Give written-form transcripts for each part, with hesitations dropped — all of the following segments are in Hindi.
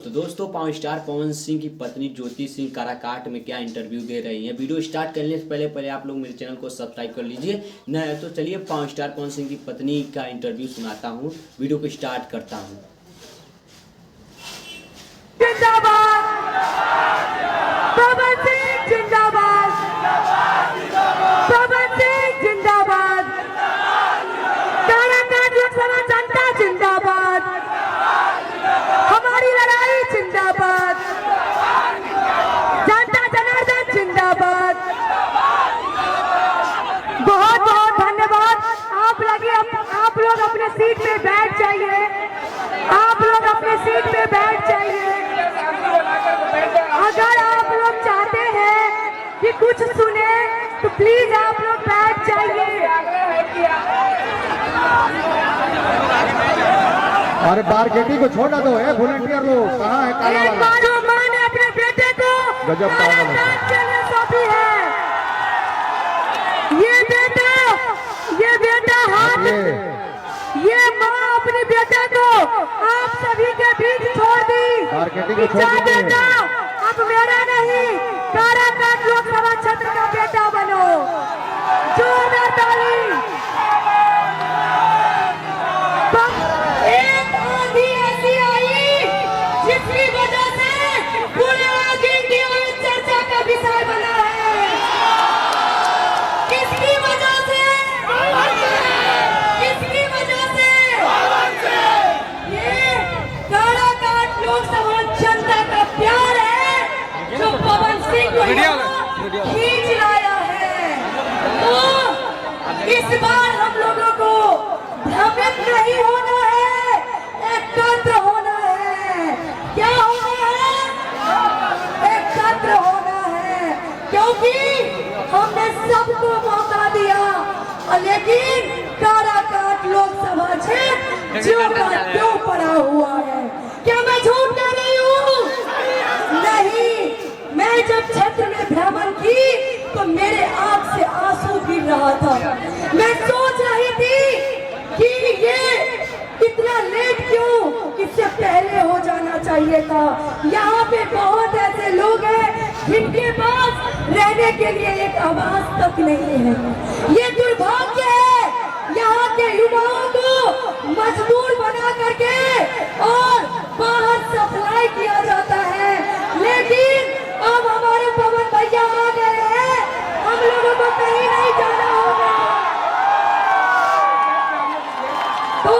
तो दोस्तों पावर स्टार पवन सिंह की पत्नी ज्योति सिंह काराकाट में क्या इंटरव्यू दे रही हैं। वीडियो स्टार्ट करने से पहले आप लोग मेरे चैनल को सब्सक्राइब कर लीजिए। नया है तो चलिए पावर स्टार पवन सिंह की पत्नी का इंटरव्यू सुनाता हूं। वीडियो को स्टार्ट करता हूं। पवन सिंह जिंदाबाद, पवन सिंह जिंदाबाद, काराकाट लोकसभा जनता जिंदाबाद, हमारी लड़ाई जिंदाबाद, जनता जनार्दन जिंदाबाद। बहुत बहुत धन्यवाद। आप लोग अपने सीट पे बैठ जाइए। आप लोग अपने सीट पे बैठ जाइए। अगर आप लोग चाहते हैं कि कुछ सुने तो प्लीज आप लोग बैठ जाइए। अरे मार्केटिंग को छोड़ना दो है, वॉलंटियर लोग कहाँ है? काला एक बार माँ ने अपने बेटे को गजब पागल है। के लिए सौंपी है। ये बेटा हाथ, ये माँ अपने बेटे को आप सभी के बीच छोड़ दी। मार्केटिंग को छोड़ क्या दीजिए। बेटा अब मेरा नहीं, काराकाट लोकसभा क्षेत्र का बेटा बनो। जोरदार ताली। एक आंधी ऐसी आई जिसकी वजह से पूरे इंडिया में चर्चा का विषय बना है। किसकी वजह से? किसकी वजह से? ये काराकाट लोकसभा जनता का प्यार है जो पवन सिंह को खींच लाया है। तो इस बार हम लोगों को भ्रमित नहीं होना है, एकत्र होना है। क्या होना है? एकत्र होना है, क्योंकि हमने सबको मौका दिया, लेकिन काराकाट लोकसभा क्षेत्र ज्यों का त्यों पड़ा हुआ है। क्या मैं झूठ कह रही हूँ? नहीं, मैं जब क्षेत्र में भ्रमण की तो मेरे आंख से आंसू गिर रहा था। मैं सोच रही थी कि ये इतना लेट क्यों, इससे पहले हो जाना चाहिए था। यहाँ पे बहुत ऐसे लोग हैं जिनके पास रहने के लिए एक आवास तक नहीं है। ये दुर्भाग्य है। यहाँ के युवाओं को मजदूर बना करके और बाहर सप्लाई किया जाता है, लेकिन अब हमारे पवन भैया आ गए हैं, हम लोगों को कहीं नहीं जाना होगा। तो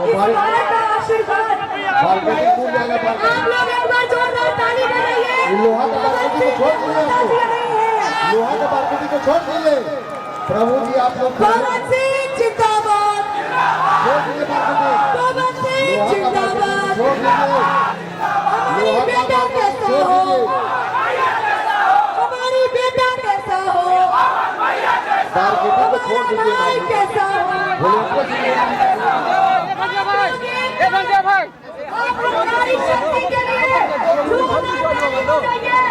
इस बार का आशीर्वाद आप लोग एक बार जोरदार ताली बजाइए। लोहा का मार्केटिंग को छोड़ दीजिए। लोहा का मार्केटिंग को छोड़ दीजिए। प्रभु जी आप लोग पवन सिंह जिंदाबाद, छोड़ दीजिए मार्केटिंग। पवन सिंह जिंदाबाद। छोड़ दीजिए। हमारी बेटा कैसा हो, हमारी बेटा कैसा हो, मार्केटिंग को छोड़ दीजिए। हमारी कैसा हो। आप लोग नारी शक्ति के लिए जोरदार ताली बजाइए।